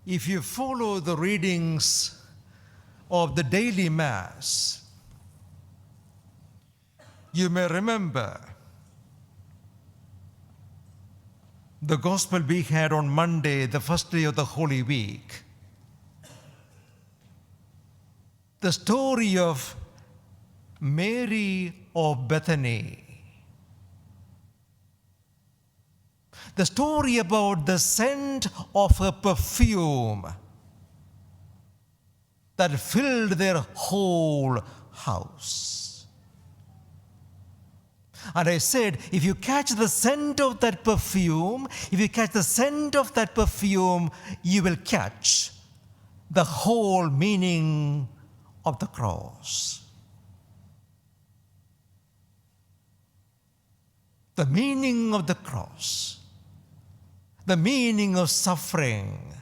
If you follow the readings of the daily Mass, you may remember the Gospel we had on Monday, the first day of the Holy Week. The story of Mary of Bethany. The story about the scent of a perfume that filled their whole house. And I said, if you catch the scent of that perfume, you will catch the whole meaning of the cross. The meaning of the cross. The meaning of suffering.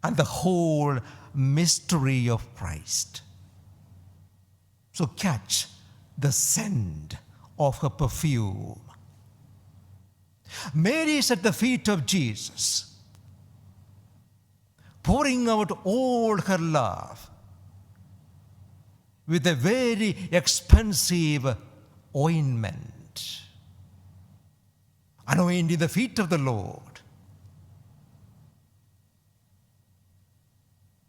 And the whole mystery of Christ. So catch the scent of her perfume. Mary is at the feet of Jesus, pouring out all her love with a very expensive ointment, anointing the feet of the Lord.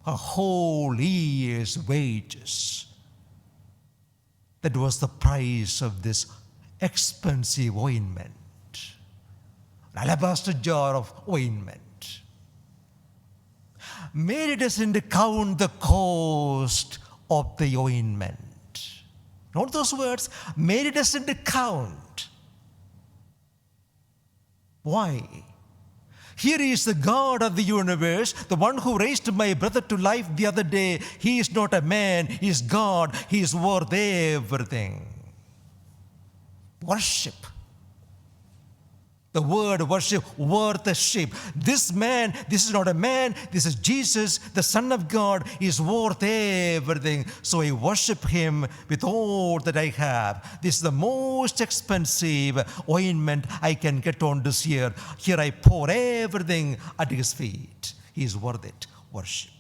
A whole year's wages. That was the price of this expensive ointment. An alabaster jar of ointment. Mary doesn't count the cost of the ointment. Note those words. Mary doesn't count. Why? Here is the God of the universe, the one who raised my brother to life the other day. He is not a man, he is God. He is worth everything. Worship. The word worship, worth-ship. This man, this is not a man, this is Jesus, the Son of God, is worth everything. So I worship him with all that I have. This is the most expensive ointment I can get on this year. Here I pour everything at his feet. He is worth it. Worship.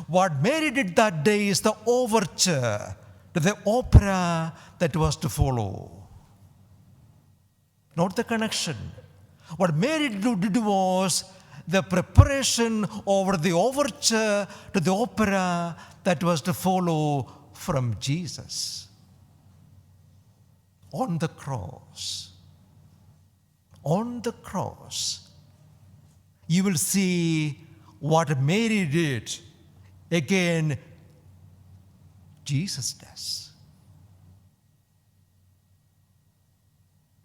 What Mary did that day is the overture to the opera that was to follow. Not the connection. What Mary did was the preparation over the overture to the opera that was to follow from Jesus. On the cross. On the cross. You will see what Mary did. Again, Jesus does.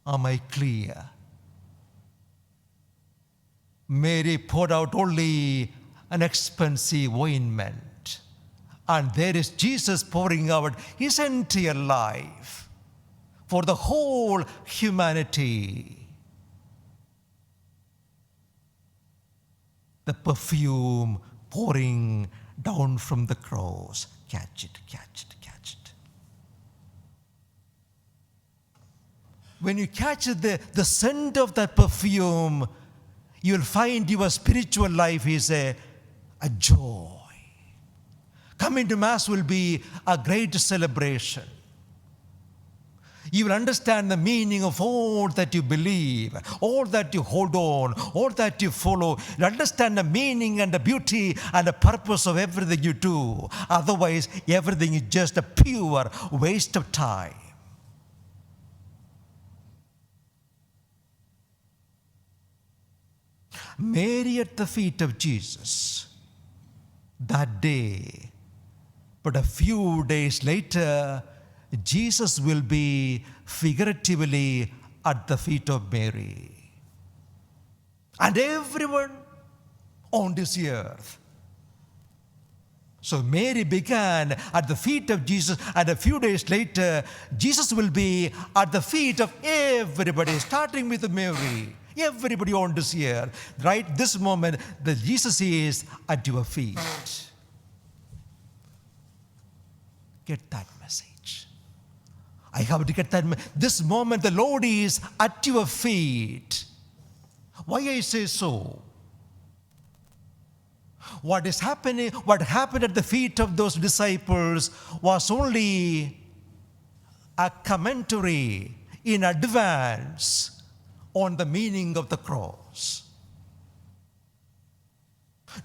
Am I clear? Mary poured out only an expensive ointment, and there is Jesus pouring out his entire life for the whole humanity. The perfume pouring down from the cross. Catch it, catch it, catch it. When you catch the scent of that perfume, you will find your spiritual life is a joy. Coming to Mass will be a great celebration. You will understand the meaning of all that you believe, all that you hold on, all that you follow. You understand the meaning and the beauty and the purpose of everything you do. Otherwise, everything is just a pure waste of time. Mary at the feet of Jesus that day, but a few days later, Jesus will be figuratively at the feet of Mary. And everyone on this earth. So Mary began at the feet of Jesus, and a few days later, Jesus will be at the feet of everybody, starting with Mary. Everybody on this earth. Right this moment, the Jesus is at your feet. Get that message. I have to get that. This moment, the Lord is at your feet. Why I say so? What is happening, what happened at the feet of those disciples was only a commentary in advance on the meaning of the cross.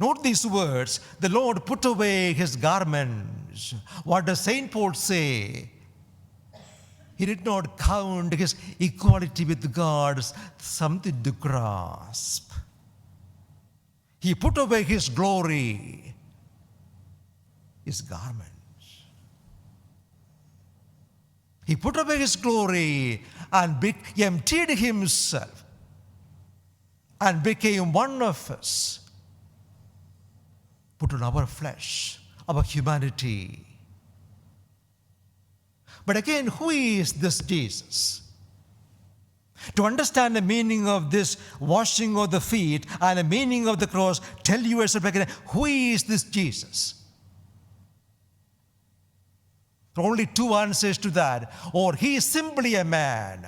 Note these words, the Lord put away his garments. What does St. Paul say? He did not count his equality with God something to grasp. He put away his glory, his garments. He put away his glory and emptied himself and became one of us. Put on our flesh, our humanity. But again, who is this Jesus? To understand the meaning of this washing of the feet and the meaning of the cross, tell yourself again, who is this Jesus? There are only two answers to that. Or he is simply a man,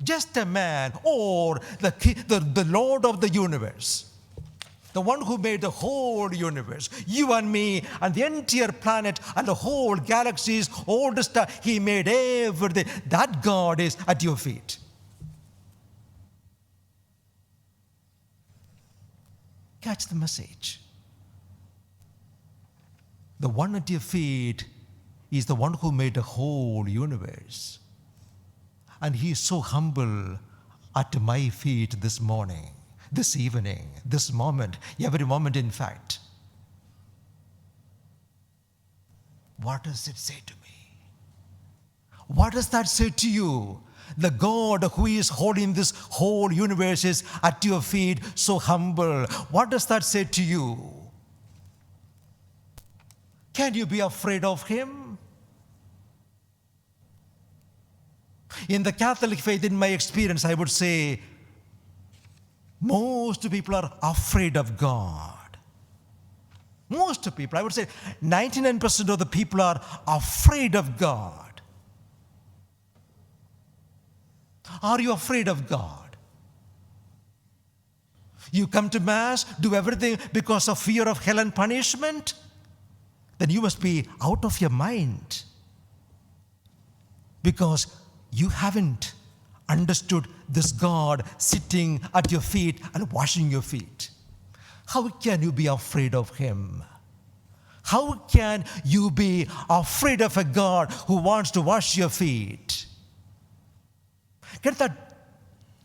just a man, or the Lord of the universe. The one who made the whole universe, you and me, and the entire planet, and the whole galaxies, all the stuff, he made everything. That God is at your feet. Catch the message. The one at your feet is the one who made the whole universe. And he is so humble at my feet this morning. This evening, this moment, every moment in fact. What does it say to me? What does that say to you? The God who is holding this whole universe is at your feet, so humble. What does that say to you? Can you be afraid of him? In the Catholic faith, in my experience, I would say, most people are afraid of God. Most people, I would say 99% of the people are afraid of God. Are you afraid of God? You come to Mass, do everything because of fear of hell and punishment? Then you must be out of your mind. Because you haven't understood this God sitting at your feet and washing your feet. How can you be afraid of him? How can you be afraid of a God who wants to wash your feet? Get that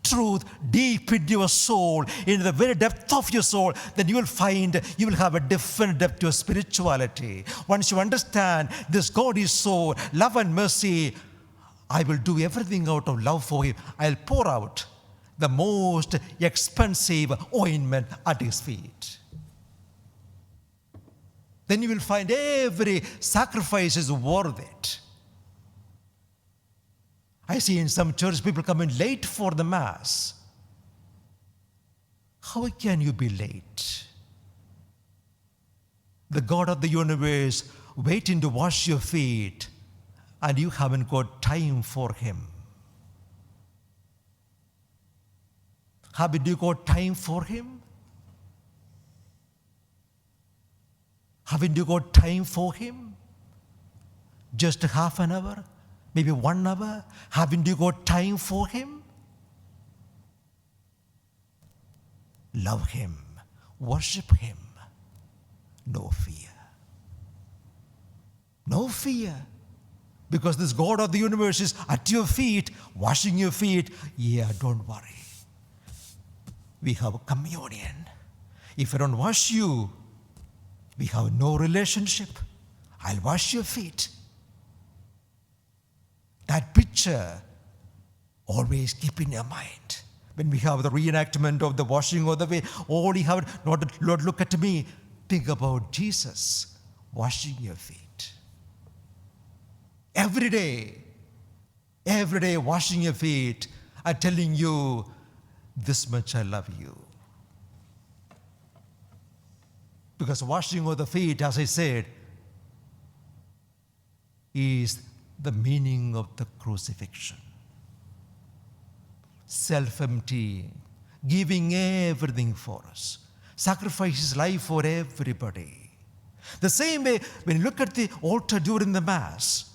truth deep into your soul, in the very depth of your soul, then you will find, you will have a different depth to your spirituality. Once you understand this God is so love and mercy, I will do everything out of love for him. I'll pour out the most expensive ointment at his feet. Then you will find every sacrifice is worth it. I see in some church people coming late for the Mass. How can you be late? The God of the universe waiting to wash your feet, and you haven't got time for him. Haven't you got time for him? Haven't you got time for him? Just half an hour? Maybe 1 hour? Haven't you got time for him? Love him. Worship him. No fear. No fear. Because this God of the universe is at your feet, washing your feet. Yeah, don't worry. We have communion. If I don't wash you, we have no relationship. I'll wash your feet. That picture always keep in your mind. When we have the reenactment of the washing of the feet, all you have, Lord, look at me. Think about Jesus washing your feet. Every day washing your feet and telling you, this much I love you. Because washing of the feet, as I said, is the meaning of the crucifixion. Self-emptying, giving everything for us, sacrifice his life for everybody. The same way, when you look at the altar during the Mass,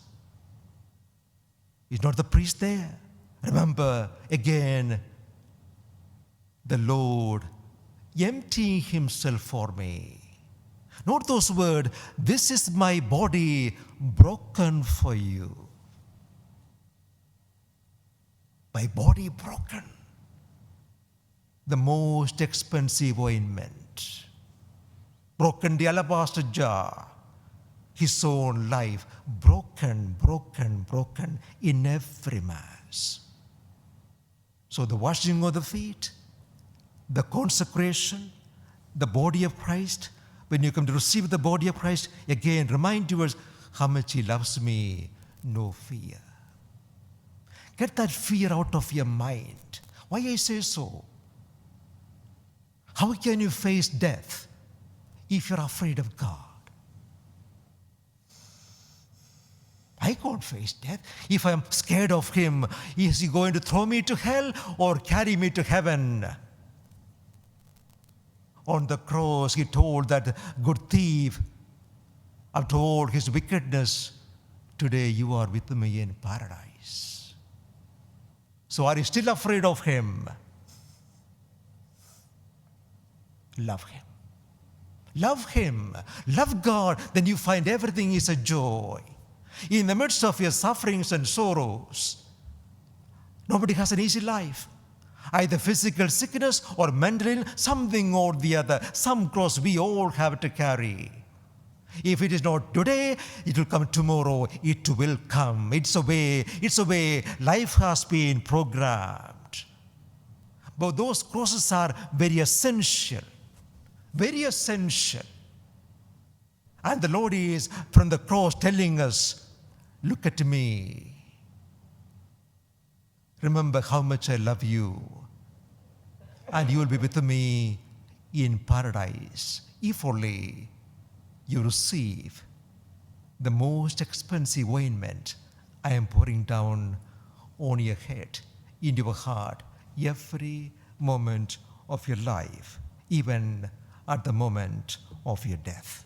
is not the priest there? Remember, again, the Lord emptying himself for me. Note those words, this is my body broken for you. My body broken. The most expensive ointment. Broken the alabaster jar. His own life broken, broken, broken in every Mass. So the washing of the feet, the consecration, the body of Christ. When you come to receive the body of Christ, again remind yourself how much he loves me, no fear. Get that fear out of your mind. Why I say so? How can you face death if you're afraid of God? I can't face death. If I'm scared of him, is he going to throw me to hell or carry me to heaven? On the cross, he told that good thief, after all his wickedness, today you are with me in paradise. So are you still afraid of him? Love him. Love him. Love God. Then you find everything is a joy. In the midst of your sufferings and sorrows, nobody has an easy life. Either physical sickness or mental illness, something or the other. Some cross we all have to carry. If it is not today, it will come tomorrow. It will come. It's a way life has been programmed. But those crosses are very essential. Very essential. And the Lord is from the cross telling us, look at me. Remember how much I love you. And you will be with me in paradise if only you receive the most expensive ointment I am pouring down on your head, in your heart, every moment of your life, even at the moment of your death.